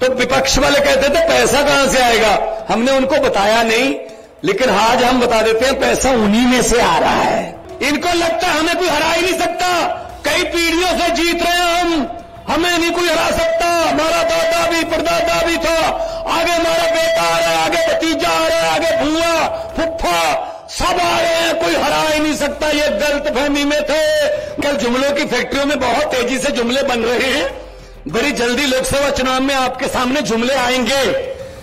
तो विपक्ष वाले कहते थे पैसा कहां से आएगा, हमने उनको बताया नहीं, लेकिन आज हम बता देते हैं पैसा उन्हीं में से आ रहा है। इनको लगता है हमें कोई हरा ही नहीं सकता, कई पीढ़ियों से जीत रहे हैं हम, हमें नहीं कोई हरा सकता, हमारा दादा भी परदादा भी था, आगे हमारा बेटा आ रहा है, आगे भतीजा आ रहा है, आगे भूआ फुफ्फा सब आ रहे हैं, कोई हरा ही नहीं सकता। ये गलतफहमी में थे। कल जुमलों की फैक्ट्रियों में बहुत तेजी से जुमले बन रहे हैं, बड़ी जल्दी लोकसभा चुनाव में आपके सामने जुमले आएंगे।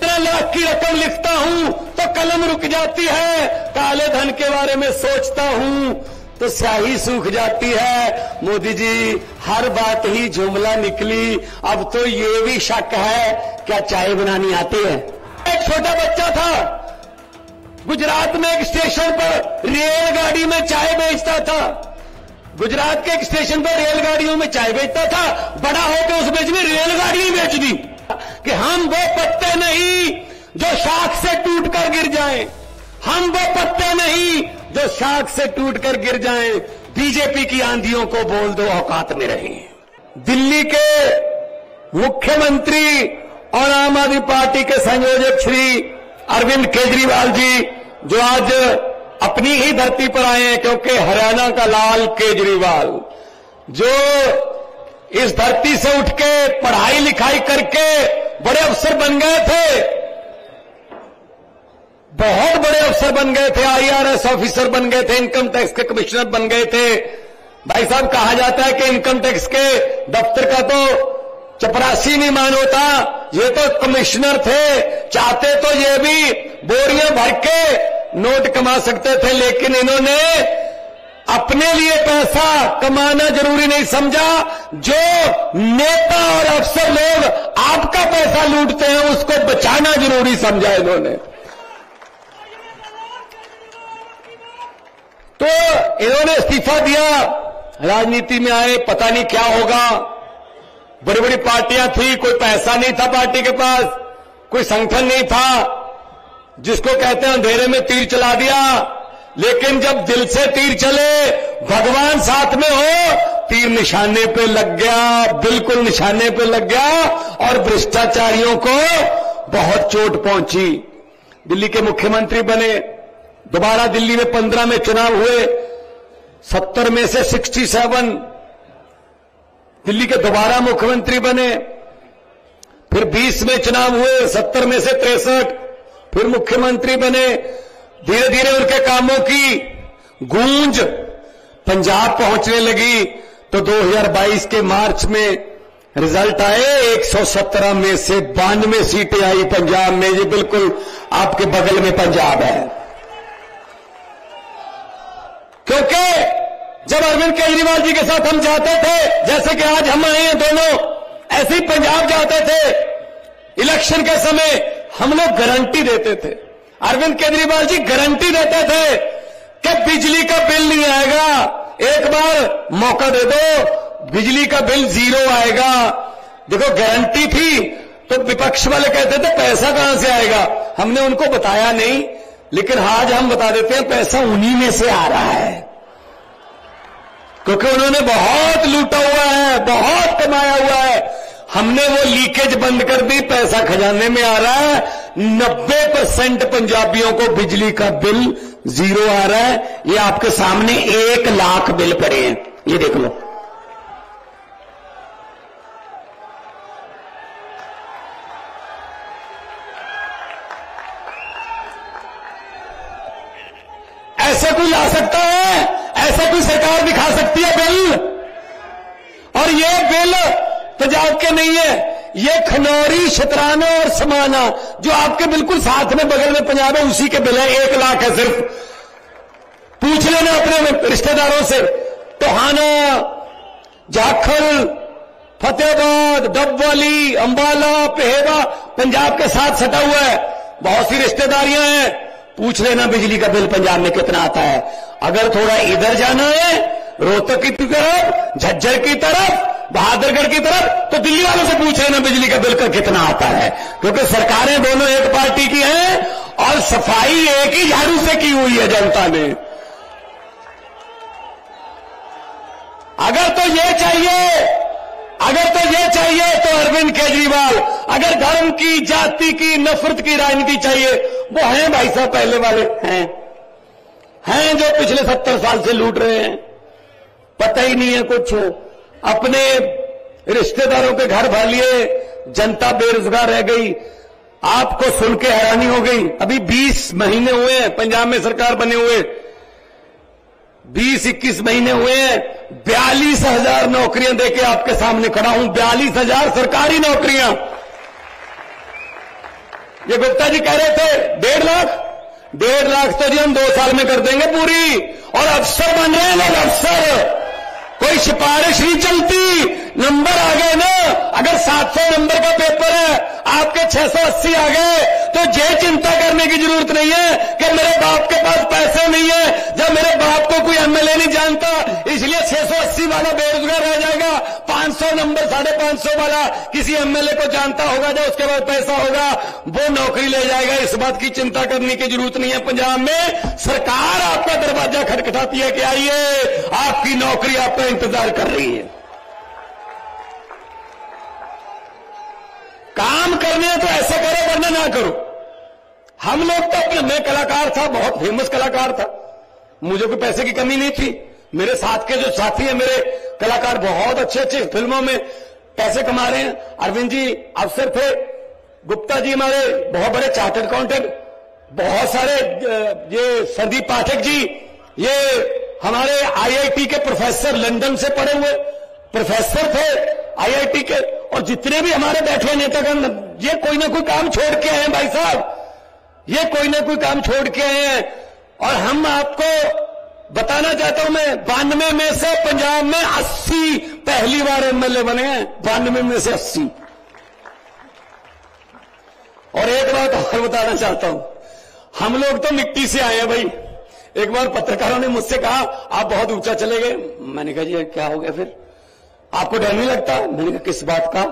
15 लाख की रकम लिखता हूं तो कलम रुक जाती है, काले धन के बारे में सोचता हूं तो स्याही सूख जाती है। मोदी जी हर बात ही जुमला निकली, अब तो ये भी शक है क्या चाय बनानी आती है। एक छोटा बच्चा था गुजरात में एक स्टेशन पर रेलगाड़ी में चाय बेचता था, गुजरात के एक स्टेशन पर रेलगाड़ियों में चाय बेचता था, बड़ा होकर उस बीच में रेलगाड़ी ही बेच दी कि हम वो पत्ते नहीं जो शाख से टूटकर गिर जाएं, हम वो पत्ते नहीं जो शाख से टूटकर गिर जाएं, बीजेपी की आंधियों को बोल दो औकात में रहें। दिल्ली के मुख्यमंत्री और आम आदमी पार्टी के संयोजक श्री अरविंद केजरीवाल जी जो आज अपनी ही धरती पर आए हैं, क्योंकि हरियाणा का लाल केजरीवाल जो इस धरती से उठ के पढ़ाई लिखाई करके बड़े अफसर बन गए थे, बहुत बड़े अफसर बन गए थे, IRS ऑफिसर बन गए थे, इनकम टैक्स के कमिश्नर बन गए थे। भाई साहब कहा जाता है कि इनकम टैक्स के दफ्तर का तो चपरासी नहीं मान होता, ये तो कमिश्नर थे, चाहते तो ये भी बोरियां भर के नोट कमा सकते थे, लेकिन इन्होंने अपने लिए पैसा कमाना जरूरी नहीं समझा। जो नेता और अफसर लोग आपका पैसा लूटते हैं उसको बचाना जरूरी समझा इन्होंने। तो इन्होंने इस्तीफा दिया, राजनीति में आए, पता नहीं क्या होगा। बड़ी बड़ी पार्टियां थी, कोई पैसा नहीं था पार्टी के पास, कोई संगठन नहीं था, जिसको कहते हैं अंधेरे में तीर चला दिया। लेकिन जब दिल से तीर चले, भगवान साथ में हो, तीर निशाने पे लग गया, बिल्कुल निशाने पे लग गया और भ्रष्टाचारियों को बहुत चोट पहुंची। दिल्ली के मुख्यमंत्री बने, दोबारा दिल्ली में 15 में चुनाव हुए, 70 में से 67 दिल्ली के दोबारा मुख्यमंत्री बने। फिर 20 में चुनाव हुए, 70 में से 63 फिर मुख्यमंत्री बने। धीरे धीरे उनके कामों की गूंज पंजाब पहुंचने लगी, तो 2022 के मार्च में रिजल्ट आए, 117 में से 92 सीटें आई पंजाब में। ये बिल्कुल आपके बगल में पंजाब है। क्योंकि जब अरविंद केजरीवाल जी के साथ हम जाते थे, जैसे कि आज हम आए हैं दोनों, ऐसे ही पंजाब जाते थे, इलेक्शन के समय हम लोग गारंटी देते थे, अरविंद केजरीवाल जी गारंटी देते थे कि बिजली का बिल नहीं आएगा, एक बार मौका दे दो, बिजली का बिल 0 आएगा। देखो गारंटी थी, तो विपक्ष वाले कहते थे पैसा कहां से आएगा, हमने उनको बताया नहीं, लेकिन आज हम बता देते हैं पैसा उन्हीं में से आ रहा है, क्योंकि उन्होंने बहुत लूटा हुआ है, बहुत कमाया हुआ है। हमने वो लीकेज बंद कर दी, पैसा खजाने में आ रहा है। 90% पंजाबियों को बिजली का बिल 0 आ रहा है। ये आपके सामने 1 लाख बिल पड़े हैं, ये देख लो। ऐसे कोई ला सकता है, ऐसा कोई सरकार दिखा सकती है बिल? और ये बिल पंजाब के नहीं है, ये खनौरी, शतराना और समाना जो आपके बिल्कुल साथ में बगल में पंजाब है, उसी के बिल है। 1 लाख है सिर्फ। पूछ लेना अपने रिश्तेदारों से, टोहाना, जाखल, फतेहाबाद, डबवाली, अंबाला, पेहेवा पंजाब के साथ सटा हुआ है, बहुत सी रिश्तेदारियां हैं। पूछ लेना बिजली का बिल पंजाब में कितना आता है। अगर थोड़ा इधर जाना है, रोहतक की तरफ, झज्जर की तरफ, बहादुरगढ़ की तरफ, तो दिल्ली वालों से पूछ लेना बिजली का बिल का कितना आता है, क्योंकि सरकारें दोनों एक पार्टी की हैं और सफाई एक ही झाड़ू से की हुई है जनता ने। अगर तो ये चाहिए, अगर तो ये चाहिए तो अरविंद केजरीवाल, अगर धर्म की, जाति की, नफरत की राजनीति चाहिए, वो हैं भाई साहब, पहले वाले हैं जो पिछले 70 साल से लूट रहे हैं, पता ही नहीं है कुछ। अपने रिश्तेदारों के घर भर लिए, जनता बेरोजगार रह गई। आपको सुन के हैरानी हो गई, अभी 20 महीने हुए हैं पंजाब में सरकार बने हुए, 20-21 महीने हुए हैं, 42,000 नौकरियां देके आपके सामने खड़ा हूं। 42,000 सरकारी नौकरियां। ये गुप्ता जी कह रहे थे 1.5 लाख तो जी हम 2 साल में कर देंगे पूरी, और अफसर बन रहे हैं लोग, अफसर। कोई सिफारिश नहीं चलती, नंबर आ गए ना। अगर 700 नंबर का पेपर है, आपके 680 आ गए, तो ये चिंता करने की जरूरत नहीं है कि मेरे बाप के पास पैसे नहीं है, जब मेरे बाप को कोई एमएलए नहीं जानता, इसलिए 680 वाला बेरोजगार रह जाएगा। 500 नंबर, 550 वाला किसी एमएलए को जानता होगा, जो उसके बाद पैसा होगा, वो नौकरी ले जाएगा। इस बात की चिंता करने की जरूरत नहीं है। पंजाब में सरकार आपका दरवाजा खटखटाती है कि आइए, आपकी नौकरी आपका इंतजार कर रही है। काम करने हैं तो ऐसा करो, वरना ना करो। हम लोग तो अपने, मैं कलाकार था, बहुत फेमस कलाकार था, मुझे कोई पैसे की कमी नहीं थी। मेरे साथ के जो साथी हैं मेरे कलाकार, बहुत अच्छे अच्छे फिल्मों में पैसे कमा रहे हैं। अरविंद जी अफसर थे, गुप्ता जी हमारे बहुत बड़े चार्टर्ड अकाउंटेंट, बहुत सारे, ये संदीप पाठक जी, ये हमारे आईआईटी के प्रोफेसर, लंदन से पढ़े हुए प्रोफेसर थे आईआईटी के। और जितने भी हमारे बैठे नेतागण, ये कोई ना कोई काम छोड़ के आए हैं भाई साहब, ये कोई ना कोई काम छोड़ के आए हैं। और हम आपको बताना चाहता हूं, मैं 92 में से पंजाब में 80 पहली बार एमएलए बने हैं, 92 में से 80। और एक बात और बताना चाहता हूं, हम लोग तो मिट्टी से आए हैं भाई। एक बार पत्रकारों ने मुझसे कहा आप बहुत ऊंचा चले गए। मैंने कहा जी क्या हो गया फिर, आपको डर नहीं लगता? मैंने कहा किस बात का?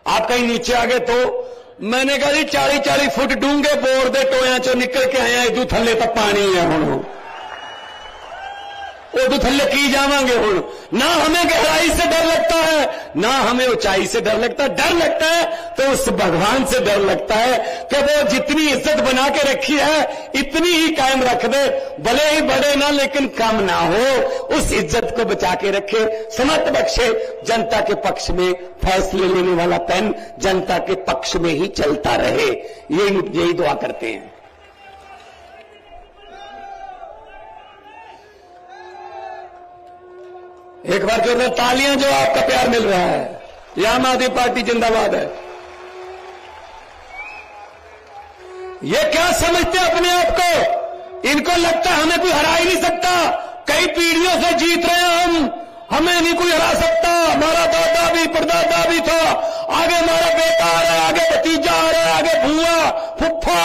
आप कहीं नीचे आ गए तो? मैंने कहा जी 40-40 फुट डूंगे बोर दे टोया चो निकल के आया, इदू थल्ले तक पानी है हूं, उदू थल्ले की जावांगे हूं। ना हमें गहराई से डर लगता है, ना हमें ऊंचाई से डर लगता है। डर लगता है तो उस भगवान से डर लगता है कि वो जितनी इज्जत बना के रखी है इतनी ही कायम रख दे, भले ही बढ़े ना लेकिन कम ना हो। उस इज्जत को बचा के रखे, समर्थ बख्शे, जनता के पक्ष में फैसले लेने वाला पेन जनता के पक्ष में ही चलता रहे, यही दुआ करते हैं। एक बार जोरदार तालियां, जो आपका प्यार मिल रहा है। ये आम आदमी पार्टी जिंदाबाद है। ये क्या समझते हैं अपने आप को? इनको लगता है हमें कोई हरा ही नहीं सकता, कई पीढ़ियों से जीत रहे हैं हम, हमें नहीं कोई हरा सकता। हमारा दादा भी परदादा भी था, आगे हमारा बेटा आ रहा है, आगे भतीजा आ रहा है, आगे भूआ फुफ्फा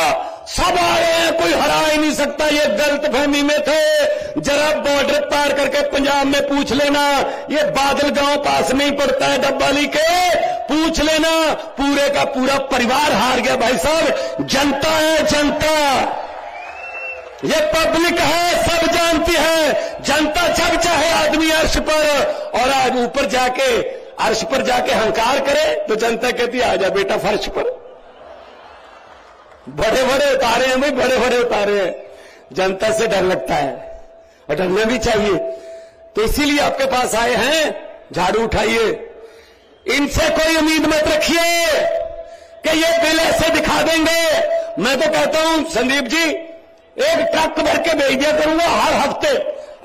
सब आ रहे हैं, कोई हरा ही नहीं सकता। ये गलत फहमी में थे। जरा बॉर्डर पार करके पंजाब में पूछ लेना, ये बादल गांव पास में ही पड़ता है डब्बाली के, पूछ लेना, पूरे का पूरा परिवार हार गया भाई साहब। जनता है, जनता, ये पब्लिक है, सब जानती है। जनता जब चाहे आदमी अर्श पर, और आज ऊपर जाके अर्श पर जाके हंकार करे तो जनता कहती है आजा बेटा फर्श पर। बड़े बड़े उतारे हैं भाई, बड़े बड़े उतारे हैं। जनता से डर लगता है और डरना भी चाहिए। तो इसीलिए आपके पास आए हैं, झाड़ू उठाइए। इनसे कोई उम्मीद मत रखिए कि ये बिल ऐसे दिखा देंगे। मैं तो कहता हूं संदीप जी, एक ट्रक भर के भेज दिया करूंगा हर हफ्ते।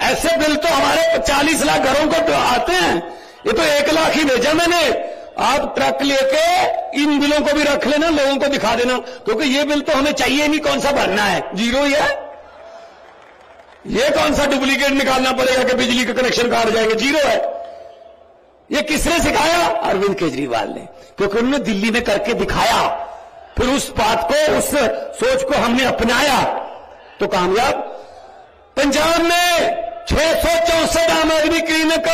ऐसे बिल तो हमारे 40 लाख घरों को तो आते हैं, ये तो 1 लाख ही भेजा मैंने। आप ट्रक लेके इन बिलों को भी रख लेना, लोगों को दिखा देना, क्योंकि ये बिल तो हमें चाहिए नहीं। कौन सा भरना है? जीरो ही है। ये कौन सा डुप्लीकेट निकालना पड़ेगा कि बिजली के कनेक्शन काट जाएंगे? जीरो है। ये किसने सिखाया? अरविंद केजरीवाल ने, क्योंकि उन्होंने दिल्ली में करके दिखाया। फिर उस बात को, उस सोच को हमने अपनाया तो कामयाब। पंजाब में 664 आम आदमी क्लिनिक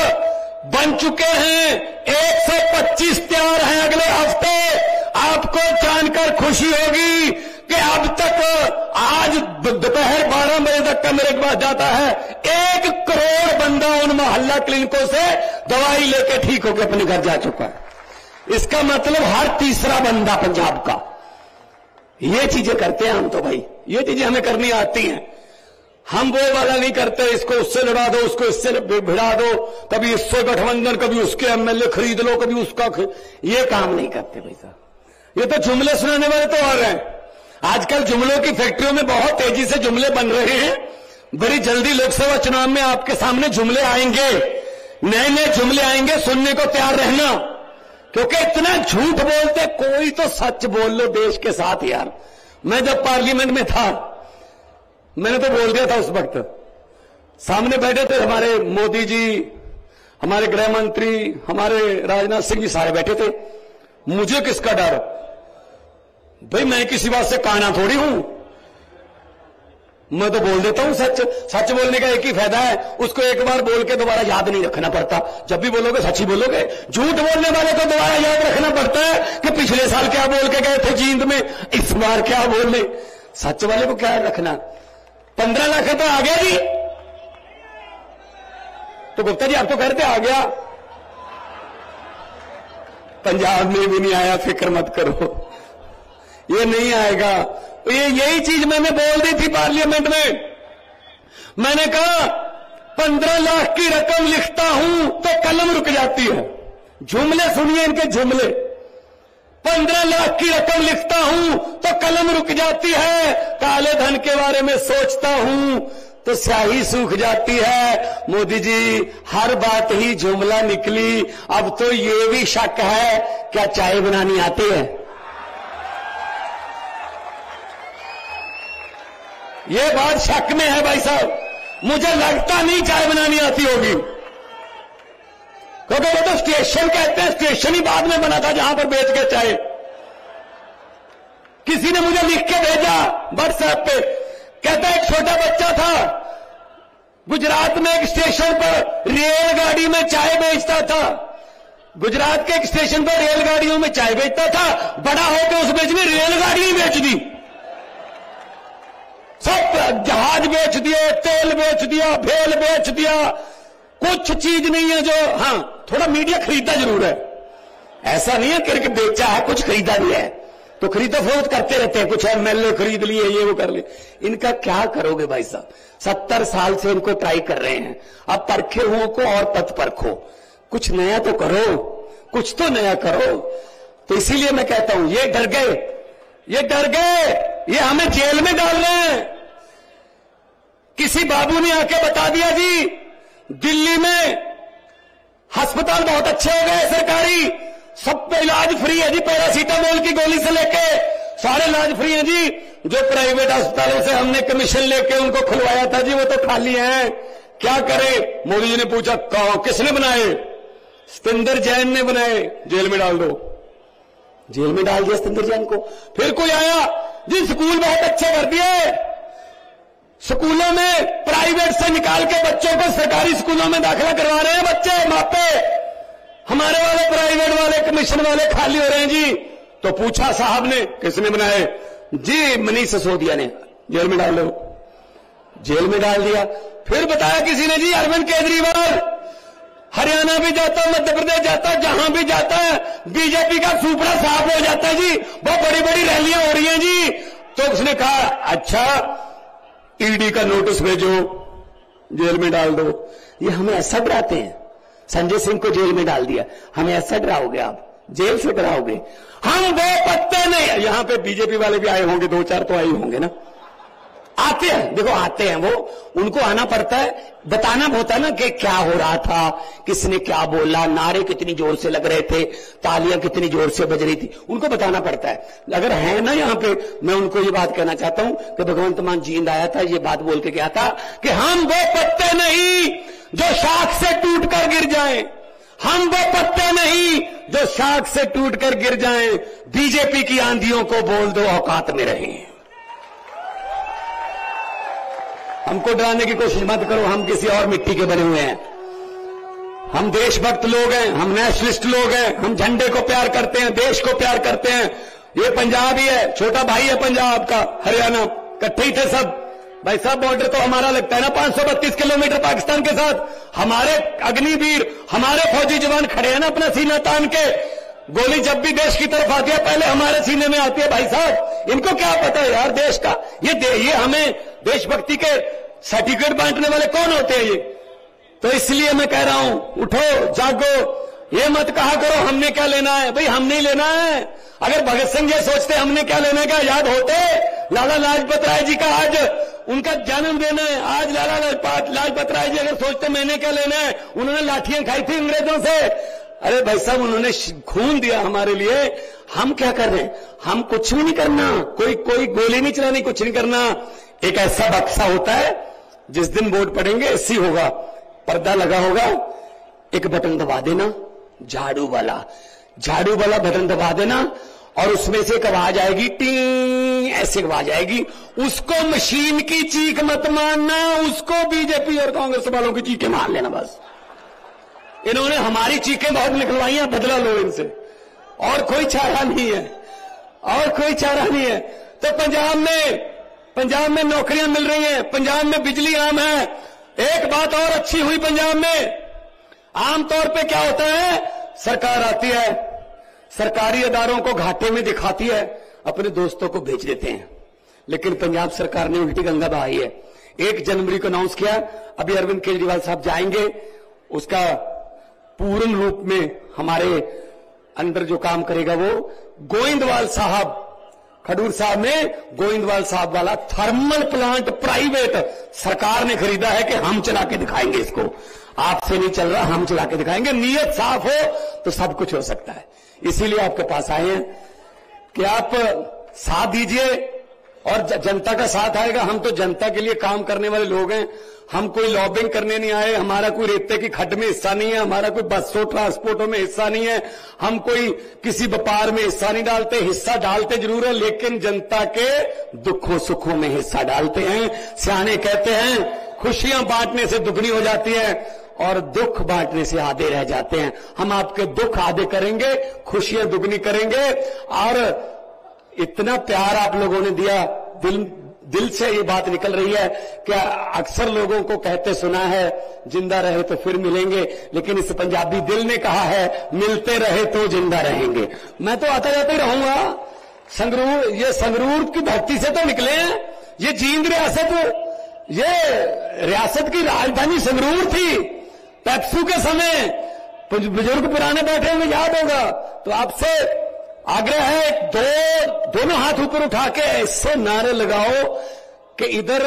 बन चुके हैं, 125 तैयार हैं अगले हफ्ते। आपको जानकर खुशी होगी कि अब तक आज दोपहर 12 बजे तक का मेरे पास जाता है 1 करोड़ बंदा उन मोहल्ला क्लिनिकों से दवाई लेके ठीक होकर अपने घर जा चुका है। इसका मतलब हर तीसरा बंदा पंजाब का ये चीजें करते हैं हम। तो भाई ये चीजें हमें करनी आती हैं। हम वो वाला नहीं करते, इसको उससे लड़ा दो, उसको इससे भिड़ा दो, कभी इससे गठबंधन, कभी उसके एमएलए खरीद लो, कभी उसका ये काम नहीं करते भाई साहब। ये तो जुमले सुनाने वाले तो और हैं। आजकल जुमलों की फैक्ट्रियों में बहुत तेजी से जुमले बन रहे हैं। बड़ी जल्दी लोकसभा चुनाव में आपके सामने जुमले आएंगे, नए नए जुमले आएंगे, सुनने को तैयार रहना। क्योंकि इतना झूठ बोलते, कोई तो सच बोल लो देश के साथ यार। मैं जब पार्लियामेंट में था मैंने तो बोल दिया था, उस वक्त सामने बैठे थे हमारे मोदी जी, हमारे गृह मंत्री, हमारे राजनाथ सिंह जी, सारे बैठे थे। मुझे किसका डर भाई, मैं किसी बात से काना थोड़ी हूं। मैं तो बोल देता हूं सच। सच बोलने का एक ही फायदा है, उसको एक बार बोल के दोबारा याद नहीं रखना पड़ता। जब भी बोलोगे सच ही बोलोगे। झूठ बोलने वाले को दोबारा याद रखना पड़ता है कि पिछले साल क्या बोल के गए थे जींद में, इस बार क्या बोले। सच वाले को क्या रखना। 15 लाख रुपए आ गया जी, तो गुप्ता जी आप तो कहते आ गया, पंजाब में भी नहीं आया, फिक्र मत करो, ये नहीं आएगा। ये यही चीज मैंने बोल दी थी पार्लियामेंट में। मैंने कहा 15 लाख की रकम लिखता हूं तो कलम रुक जाती है। जुमले सुनिए इनके जुमले। 15 लाख की रकम लिखता हूं तो कलम रुक जाती है, काले धन के बारे में सोचता हूं तो स्याही सूख जाती है। मोदी जी हर बात ही जुमला निकली। अब तो ये भी शक है क्या चाय बनानी आती है। ये बात शक में है भाई साहब। मुझे लगता नहीं चाय बनानी आती होगी, क्योंकि वो तो स्टेशन कहते हैं, स्टेशन ही बाद में बना था जहां पर बेच के चाय। किसी ने मुझे लिख के भेजा व्हाट्सएप पे, कहता एक छोटा बच्चा था गुजरात में एक स्टेशन पर रेलगाड़ी में चाय बेचता था। गुजरात के एक स्टेशन पर रेलगाड़ियों में चाय बेचता था, बड़ा होकर उस बीच में रेलगाड़ी ही बेच दी। सब जहाज बेच दिए, तेल बेच दिया, भेल बेच दिया। कुछ चीज नहीं है जो, हां थोड़ा मीडिया खरीदा जरूर है। ऐसा नहीं है कि बेचा है, कुछ खरीदा भी है, तो खरीदा फरोख्त करते रहते हैं। कुछ एमएलए खरीद लिए, ये वो कर लिए। इनका क्या करोगे भाई साहब। 70 साल से इनको ट्राई कर रहे हैं। अब परखे हुओं को और पथ परखो, कुछ नया तो करो, कुछ तो नया करो। तो इसीलिए मैं कहता हूं ये डर गए, ये डर गए, ये हमें जेल में डाल रहे हैं। किसी बाबू ने आके बता दिया जी दिल्ली में अस्पताल बहुत अच्छे हो गए सरकारी, सब पे इलाज फ्री है जी, पैरासीटामोल की गोली से लेके सारे इलाज फ्री है जी। जो प्राइवेट अस्पतालों से हमने कमीशन लेके उनको खुलवाया था जी, वो तो खाली हैं। क्या करें। मोदी जी ने पूछा किसने बनाए, सतिंदर जैन ने बनाए, जेल में डाल दो। जेल में डाल दिया सतिंदर जैन को। फिर कोई आया जी स्कूल बहुत अच्छे कर दिए, स्कूलों में प्राइवेट से निकाल के बच्चों को सरकारी स्कूलों में दाखिला करवा रहे हैं बच्चे मापे। हमारे वाले प्राइवेट वाले कमीशन वाले खाली हो रहे हैं जी। तो पूछा साहब ने किसने बनाए जी, मनीष सिसोदिया ने, जेल में डाल दो। जेल में डाल दिया। फिर बताया किसी ने जी अरविंद केजरीवाल हरियाणा भी जाता, मध्य प्रदेश जाता, जहां भी जाता है बीजेपी का सुपड़ा साफ हो जाता है जी, बहुत बड़ी बड़ी रैलियां हो रही हैं जी। तो उसने कहा अच्छा ईडी का नोटिस भेजो, जेल में डाल दो। ये हमें ऐसा डराते हैं। संजय सिंह को जेल में डाल दिया, हमें ऐसा डराओगे आप, जेल से डराओगे। हम वो पत्ते नहीं। यहां पे बीजेपी वाले भी आए होंगे, 2-4 तो आए होंगे ना, आते हैं, देखो आते हैं वो, उनको आना पड़ता है, बताना होता है ना कि क्या हो रहा था, किसने क्या बोला, नारे कितनी जोर से लग रहे थे, तालियां कितनी जोर से बज रही थी, उनको बताना पड़ता है। अगर है ना यहां पे, मैं उनको ये बात कहना चाहता हूं कि भगवंत मान जींद आया था, ये बात बोल के गया था कि हम वो पत्ते नहीं जो शाख से टूट कर गिर जाएं, हम वो पत्ते नहीं जो शाख से टूट कर गिर जाएं। बीजेपी की आंधियों को बोल दो औकात में रहें। हमको डराने की कोशिश मत करो, हम किसी और मिट्टी के बने हुए हैं। हम देशभक्त लोग हैं, हम नेशनलिस्ट लोग हैं, हम झंडे को प्यार करते हैं, देश को प्यार करते हैं। ये पंजाब ही है, छोटा भाई है पंजाब का, हरियाणा, इकट्ठे ही थे सब। भाई साहब बॉर्डर तो हमारा लगता है ना 532 किलोमीटर पाकिस्तान के साथ। हमारे अग्निवीर, हमारे फौजी जवान खड़े हैं ना अपना सीना तान के। गोली जब भी देश की तरफ आती है पहले हमारे सीने में आती है भाई साहब। इनको क्या पता है यार देश का, ये हमें देशभक्ति के सर्टिफिकेट बांटने वाले कौन होते हैं ये। तो इसलिए मैं कह रहा हूं, उठो जागो, ये मत कहा करो हमने क्या लेना है। भाई हम नहीं लेना है। अगर भगत सिंह ये सोचते हमने क्या लेने का, याद होते लाला लाजपत राय जी का आज उनका जन्मदिन है। आज लाला लाजपत राय जी अगर सोचते मैंने क्या लेना है, उन्होंने लाठियां खाई थी अंग्रेजों से। अरे भाई साहब उन्होंने खून दिया हमारे लिए। हम क्या कर रहे हैं, हम कुछ भी नहीं करना, कोई गोली नहीं चलानी, कुछ नहीं करना। एक ऐसा बक्सा होता है जिस दिन वोट पड़ेंगे ऐसी होगा, पर्दा लगा होगा, एक बटन दबा देना, झाड़ू वाला बटन दबा देना और उसमें से एक आवाज आएगी, टिंग, ऐसी आवाज आएगी। उसको मशीन की चीख मत मानना, उसको बीजेपी और कांग्रेस वालों की चीखें मान लेना बस। इन्होंने हमारी चीखें बहुत निकलवाई हैं, बदला लो इनसे, और कोई चारा नहीं है, और कोई चारा नहीं है। तो पंजाब में नौकरियां मिल रही हैं, पंजाब में बिजली आम है। एक बात और अच्छी हुई पंजाब में, आमतौर पे क्या होता है, सरकार आती है, सरकारी इदारों को घाटे में दिखाती है, अपने दोस्तों को भेज देते हैं। लेकिन पंजाब सरकार ने उल्टी गंगा बहाई है। 1 जनवरी को अनाउंस किया, अभी अरविंद केजरीवाल साहब जाएंगे, उसका पूर्ण रूप में हमारे अंदर जो काम करेगा वो गोविंदवाल साहब, खडूर साहब ने गोविंदवाल साहब वाला थर्मल प्लांट प्राइवेट सरकार ने खरीदा है कि हम चला के दिखाएंगे इसको। आपसे नहीं चल रहा, हम चला के दिखाएंगे। नीयत साफ हो तो सब कुछ हो सकता है। इसीलिए आपके पास आए हैं कि आप साथ दीजिए और जनता का साथ आएगा। हम तो जनता के लिए काम करने वाले लोग हैं, हम कोई लॉबिंग करने नहीं आए। हमारा कोई रेते की खड्ड में हिस्सा नहीं है, हमारा कोई बसों ट्रांसपोर्टों में हिस्सा नहीं है, हम कोई किसी व्यापार में हिस्सा नहीं डालते। हिस्सा डालते जरूर है लेकिन जनता के दुखों सुखों में हिस्सा डालते हैं। सियाने कहते हैं खुशियां बांटने से दुगनी हो जाती है और दुख बांटने से आधे रह जाते हैं। हम आपके दुख आधे करेंगे, खुशियां दुगनी करेंगे। और इतना प्यार आप लोगों ने दिया, दिल से ये बात निकल रही है कि अक्सर लोगों को कहते सुना है जिंदा रहे तो फिर मिलेंगे, लेकिन इस पंजाबी दिल ने कहा है मिलते रहे तो जिंदा रहेंगे। मैं तो आता जाता ही रहूंगा। संगरूर, ये संगरूर की धरती से तो निकले हैं, ये जींद रियासत, ये रियासत की राजधानी संगरूर थी। पेप्सू के समय बुजुर्ग पुराने बैठे हुए याद होगा। तो आपसे आग्रह है, दोनों हाथ ऊपर उठा के ऐसे नारे लगाओ कि इधर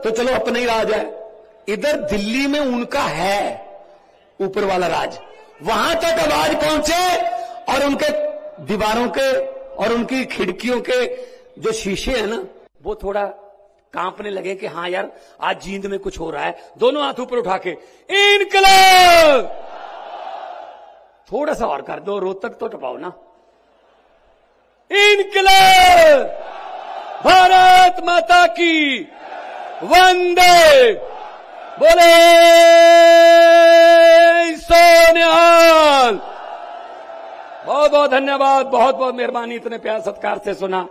तो चलो अपना ही राज है, इधर दिल्ली में उनका है ऊपर वाला राज, वहां तक आवाज पहुंचे और उनके दीवारों के और उनकी खिड़कियों के जो शीशे हैं ना वो थोड़ा कांपने लगे कि हाँ यार आज जींद में कुछ हो रहा है। दोनों हाथ ऊपर उठा के इनकलाब, थोड़ा सा और कर दो, रोहतक तो टपाओ ना। इनकलाब, भारत माता की वंदे, बोले सोनिहाल। बहुत बहुत धन्यवाद, बहुत बहुत मेहरबानी, इतने प्यार सत्कार से सुना।